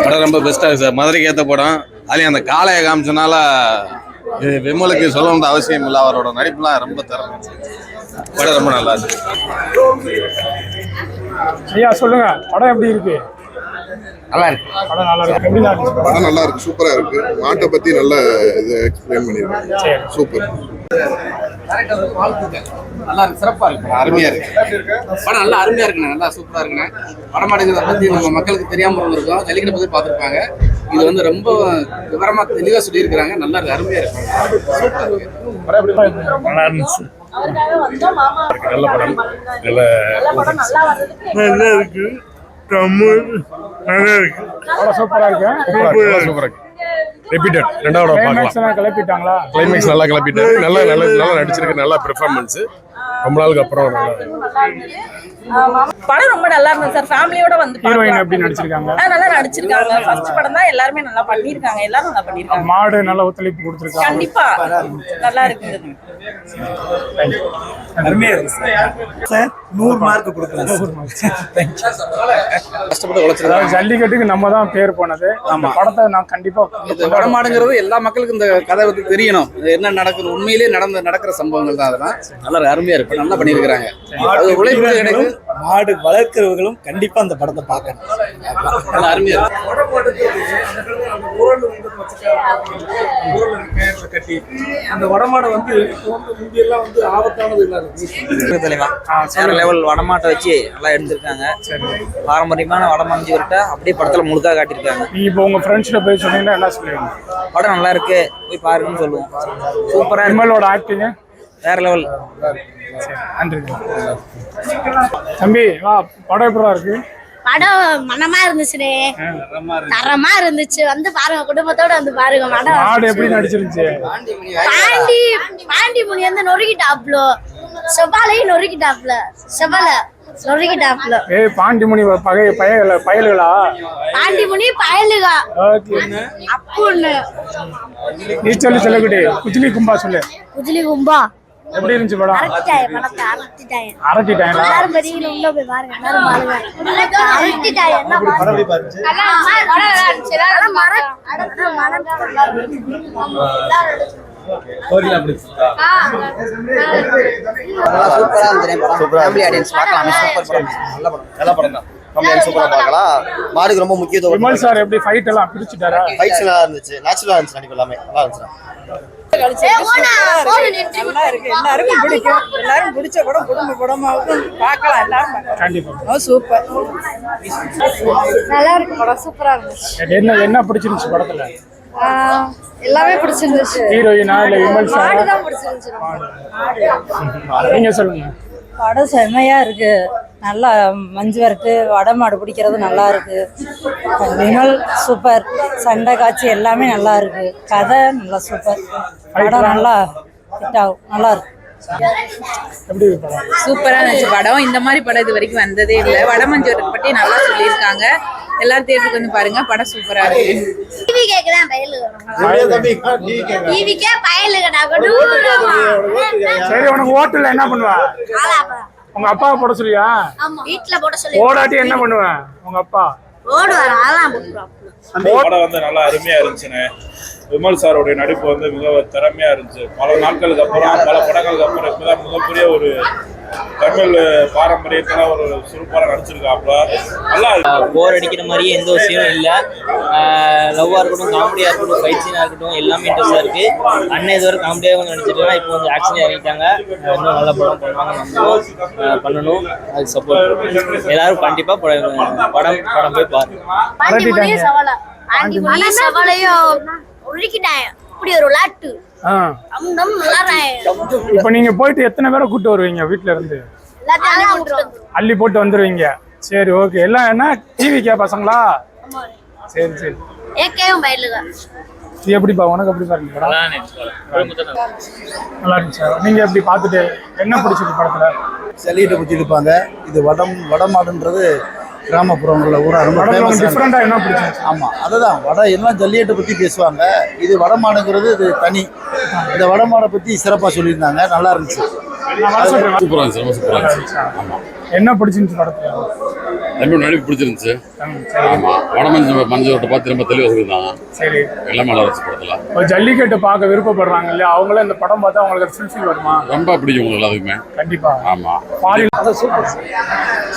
படம் ரொம்ப பெஸ்ட்டாக இருக்குது சார். மதுரைக்கு ஏற்ற படம். அதுலேயும் அந்த காளையை காமிச்சனால விமலுக்கு சொல்ல வேண்டிய அவசியம் இல்லை. அவரோட நடிப்புலாம் ரொம்ப திறமை. படம் ரொம்ப நல்லா இருக்கு. ஐயா சொல்லுங்க, படம் எப்படி இருக்கு? நல்லா இருக்கு. படம் நல்லா இருக்கு. எப்படி இருக்கு? படம் நல்லா இருக்கு, சூப்பரா இருக்கு. மாட்டை பத்தி நல்ல இது எக்ஸ்பிளைன் பண்ணிருக்காங்க. சூப்பர். நல்லா இருக்கு, சிறப்பா இருக்கு, அருமையா இருக்கு. படம் நல்லா அருமையா இருக்குண்ணே, நல்லா சூப்பரா இருக்குண்ணே. வடமாடுங்கிறத பத்தி நம்ம மக்களுக்கு தெரியாம இருந்திருக்கோம், ஜல்லிக்கட்டை பத்தி பார்த்துருப்பாங்க. இது வந்து ரொம்ப விவரமா தெளிவா சொல்லியிருக்கிறாங்க. நல்லா இருக்கு, அருமையா இருக்கு. நல்லா இருந்துச்சு. நல்ல படம், நல்லா இருக்கு. சூப்பரா இருக்கு. ரிப்பீட்டட் ரெண்டாவது பார்க்கலாம். கிளப்பிட்டாங்களா? கிளைமேக்ஸ் நல்லா கிளப்பிட்டு நல்லா நடிச்சிருக்கு. நல்ல பெர்ஃபார்மன்ஸ். ரொம்ப நாளுக்கு அப்புறம் படம் ரொம்ப நல்லா இருந்துச்சு சார். ஃபேமிலியோட வந்து ஹீரோயின் எப்படி நடிச்சிருக்காங்க? நல்லா நடிச்சிருக்காங்க. ஃபர்ஸ்ட் படம் தான், எல்லாரும் நல்லா பண்ணிருக்காங்க. எல்லாரும் நல்லா பண்ணிருக்காங்க. மாடு நல்ல ஒத்துழைப்பு கொடுத்திருக்காங்க. கண்டிப்பா நல்லா இருக்குது. அருமையா இருக்கு சார். 100 மார்க் கொடுக்கலாம். கஷ்டப்பட்டு உழைச்சிருக்காங்க. ஜல்லிக்கட்டுக்கு நம்ம தான் பேர் போனது. நம்ம படத்தை நான் கண்டிப்பா வடமாடுங்கிறது எல்லா மக்களுக்கும் இந்த கதை வந்து தெரியணும். என்ன நடக்குது, உண்மையிலேயே நடக்கிற சம்பவங்கள் தான். அதெல்லாம் நல்லா அருமையா இருக்கு, நல்லா பண்ணியிருக்கிறாங்க. அது உழைப்பு எனக்கு மாடு வளர்க்கிறவர்களும் கண்டிப்பா அந்த படத்தை பார்க்கணும். நல்லா அருமையா கட்டி அந்த வடமாடை வந்து முந்தியெல்லாம் வந்து ஆபத்தானது இல்லாத வேற லெவல் வடமாட்டை வச்சு நல்லா எடுத்திருக்காங்க. பாரம்பரியமான வடமாஞ்சி விட்ட அப்படியே படத்துல முழுக்கா காட்டியிருக்காங்க. இப்போ உங்க ஃப்ரெண்ட்ஸ்கிட்ட போய் சொன்னீங்கன்னா என்ன சொல்லுவீங்க? படம் நல்லா இருக்கு, போய் பாருங்கன்னு சொல்லுவோம். சூப்பரா விமலோட ஆக்டிங் வேற லெவல். நன்றி தம்பி. படம் எப்படா இருக்கு? படம் மனமா இருந்துச்சுனே, தரமா இருந்துச்சு. வந்து பாருங்க, குடும்பத்தோட வந்து பாருங்க. மாடு எப்படி நடிச்சிருந்துச்சு? பாண்டி முனி வந்து நொறுக்கிட்டாப்ல, செவ்வாழையும் நொறுக்கிட்டாப்ல, செவ்வாழை நொறுக்கிட்டாப்ல. பாண்டிமுனி பயலுகளா? பாண்டிமுனி பயலுகா அப்புன்னு நீ சொல்லு. குஜிலி கும்பா சொல்லு. குஜிலி கும்பா எப்படி இருந்துச்சு படம்? அரட்டிட்டாங்க. எல்லாரும் பெரிய உள்ள போய் பாருங்க, எல்லாரும் பாருங்க. அரட்டிட்டாங்க. என்ன படம் எப்படி பாருங்க? நல்லா இருந்துச்சு. எல்லாரும் சூப்பரா இருந்துச்சு. ஃபேமிலி ஆடியன்ஸ் பார்க்கலாம். சூப்பர் படம், நல்ல படம் தான். சூப்பரா பார்க்கலாம். மாடுக்கு ரொம்ப முக்கியத்துவம். விமல் சார் எப்படி ஃபைட் எல்லாம் பிடிச்சிட்டாரா? ஃபைட்ஸ் நல்லா இருந்துச்சு, நேச்சுரலா இருந்துச்சு. நடிப்பு எல்லாமே நல்லா இருந்துச்சு. நல்லா இருக்கு, எல்லாருக்கும் பிடிக்கும். எல்லாரும் பிடிச்ச படம், குடும்ப படமாவும் பார்க்கலாம். எல்லாரும் கண்டிப்பா சூப்பர், நல்லா இருக்கு. படம் சூப்பரா இருந்துச்சு. என்ன பிடிச்சிருந்துச்சு படத்துல? எல்லாமே பிடிச்சிருந்துச்சு. ஹீரோயினா இல்ல விமல் சார்? தான் பிடிச்சிருந்துச்சு. நீங்க சொல்லுங்க. படம் செம்மையா இருக்கு. நல்லா மஞ்சு வரட்டு, வடமாடு பிடிக்கிறது நல்லா இருக்கு. விமல் சூப்பர். சண்டை காட்சி எல்லாமே நல்லா இருக்கு. கதை நல்லா சூப்பர். படம் நல்லா ஹிட் ஆகும். நல்லா இருக்கு. சூப்பரா இருந்துச்சு படம். இந்த மாதிரி படம் இது வரைக்கும் வந்ததே இல்லை. வடமஞ்சூரை பற்றி நல்லா சொல்லியிருக்காங்க. எல்லாரும் தேட்டருக்கு வந்து பாருங்க, படம் சூப்பரா இருக்கு. சரி, உனக்கு ஓட்டுல என்ன பண்ணுவ? உங்க அப்பாவை போட சொல்லியா? வீட்ல போட சொல்லி. ஓடாட்டி என்ன பண்ணுவேன்? உங்க அப்பா ஓடுவார். படம் வந்து நல்லா அருமையா இருந்துச்சுன்னு. விமல் சாரோடைய நடிப்பு வந்து மிக திறமையா இருந்துச்சு. பல நாட்களுக்கு அப்புறம், பல படங்களுக்கு அப்புறம் இப்பதான் மிகப்பெரிய ஒரு தமிழ் பாரம்பரியத்துல ஒரு சுறுப்பாக நடிச்சிருக்காப்ல. நல்லா இருக்கு. போர் அடிக்கிற மாதிரியே எந்த ஒரு சீனும் இல்லை. லவ்வா இருக்கட்டும், காமெடியா இருக்கட்டும், ஃபைட் சீனா இருக்கட்டும், எல்லாமே இன்ட்ரெஸ்டா இருக்கு. அண்ணன் இதுவரை காமெடியாக கொஞ்சம் நடிச்சிருக்காங்க. இப்போ கொஞ்சம் ஆக்ஷன் இறங்கிட்டாங்க. இன்னும் நல்ல படம் பண்ணுவாங்க, நம்ம பண்ணணும். அதுக்கு சப்போர்ட் எல்லாரும் கண்டிப்பா படம் போய் பாருங்க. இப்படி ஒரு விளையாட்டு. இப்ப நீங்க போயிட்டு எத்தனை பேரை கூட்டு வருவீங்க? வீட்டுல இருந்து அள்ளி போட்டு வந்துருவீங்க. சரி, ஓகே. எல்லாம் என்ன டிவிக்கா பசங்களா? சரி சரி. இது எப்படிப்பா உனக்கு? எப்படி பாருங்க நல்லா இருந்துச்சு. நீங்க எப்படி பார்த்துட்டு என்ன பிடிச்சிருக்கு படத்துல? ஜல்லிக்கட்டை பற்றி இருப்பாங்க. இது வடமாடுன்றது கிராமப்புறங்களில் ஊரா ரொம்ப ஃபேமஸ். டிஃப்ரெண்டா என்ன பிடிச்சிருந்துச்சு? ஆமாம், அதுதான் வடை எல்லாம் ஜல்லிக்கட்டை பற்றி பேசுவாங்க. இது வடமாடுங்கிறது இது தனி. இந்த வடமாடை பற்றி சிறப்பாக சொல்லியிருந்தாங்க, நல்லா இருந்துச்சு. சூப்பராக இருந்துச்சு, ரொம்ப சூப்பராக இருந்துச்சு. ஆமாம், என்ன பிடிச்சிருந்துச்சு படத்துல? ரொம்ப நடிப்பு பிடிச்சிருந்துச்சு. ஆமாம், மஞ்சோட்டை பார்த்து ரொம்ப தெளிவாக சொல்லியிருந்தாங்க. சரி, எல்லாமே நல்லா இருந்துச்சு படத்தில். இப்போ ஜல்லிக்கட்டு பார்க்க விருப்பப்படுறாங்க இல்லையா, அவங்களே இந்த படம் பார்த்தா அவங்களுக்கு ஃபுல்ஃபில் வருமா? ரொம்ப பிடிக்கும் உங்களுக்கு எல்லாத்துக்குமே. கண்டிப்பா. ஆமாம்,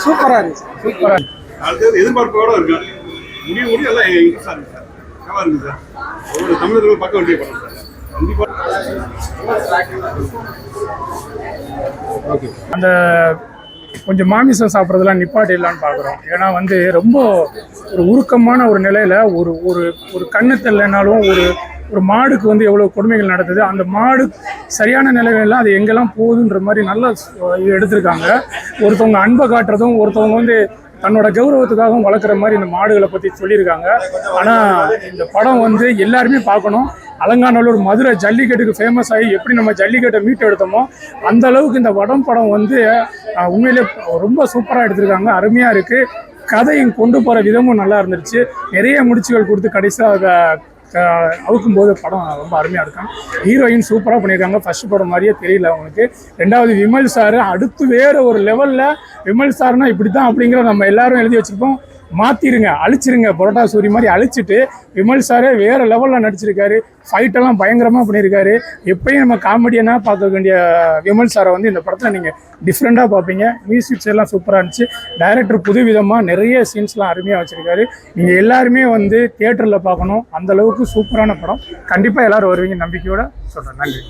சூப்பரா இருந்துச்சு. சூப்பரா அடுத்தது எதிர்பார்ப்போட இருக்கு. முடிவு எல்லாம் இன்ட்ரெஸ்டாக இருக்கு சார். நல்லா இருக்கு சார். ஒரு தமிழர்கள் பார்க்க வேண்டிய படம் சார். கண்டிப்பாக அந்த கொஞ்சம் மாமிசம் சாப்பிட்றதுலாம் நிப்பாட்டிடலான்னு பார்க்குறோம். ஏன்னா வந்து ரொம்ப ஒரு உருக்கமான ஒரு நிலையில் ஒரு ஒரு ஒரு கண்ணு தெரியலனாலும் ஒரு மாடுக்கு வந்து எவ்வளோ கொடுமைகள் நடக்குது, அந்த மாடு சரியான நிலையிலாம் அது எங்கெல்லாம் போகுதுன்ற மாதிரி நல்லா எடுத்திருக்காங்க. ஒருத்தவங்க அன்பை காட்டுறதும் ஒருத்தவங்க வந்து தன்னோட கௌரவத்துக்காகவும் வளர்க்குற மாதிரி இந்த மாடுகளை பற்றி சொல்லியிருக்காங்க. ஆனால் இந்த படம் வந்து எல்லாருமே பார்க்கணும். அலங்காநல்லூர் மதுரை ஜல்லிக்கட்டுக்கு ஃபேமஸ் ஆகி எப்படி நம்ம ஜல்லிக்கட்டை மீட்டு எடுத்தோமோ அந்த அளவுக்கு இந்த படம் வந்து உண்மையிலே ரொம்ப சூப்பராக எடுத்திருக்காங்க. அருமையாக இருக்குது. கதையும் கொண்டு போகிற விதமும் நல்லா இருந்துச்சு. நிறைய முடிச்சுகள் கொடுத்து கடைசியாக அவுக்கும் போது படம் ரொம்ப அருமையாக இருக்கும். ஹீரோயின் சூப்பராக பண்ணியிருக்காங்க. ஃபர்ஸ்ட் படம் மாதிரியே தெரியல அவங்களுக்கு. ரெண்டாவது விமல் சார் அடுத்து வேறு ஒரு லெவலில். விமல் சார்னா இப்படி தான் அப்படிங்கிற நம்ம எல்லாரும் எழுதி வச்சுருப்போம். மாற்றிருங்க, அழிச்சிருங்க, பரோட்டா சூரி மாதிரி அழிச்சிட்டு விமல் சாரே வேறு லெவலில் நடிச்சிருக்காரு. ஃபைட்டெல்லாம் பயங்கரமாக பண்ணியிருக்காரு. எப்பயும் நம்ம காமெடியனாக பார்க்க வேண்டிய விமல் சாரை வந்து இந்த படத்தில் நீங்கள் டிஃப்ரெண்ட்டாக பார்ப்பீங்க. மியூசிக்ஸ் எல்லாம் சூப்பராக இருந்துச்சு. டைரக்டர் புது விதமாக நிறைய சீன்ஸ்லாம் அருமையாக வச்சுருக்காரு. நீங்கள் எல்லாருமே வந்து தியேட்டரில் பார்க்கணும். அந்தளவுக்கு சூப்பரான படம். கண்டிப்பாக எல்லோரும் வருவீங்க நம்பிக்கையோடு சொல்கிறேன். நன்றி.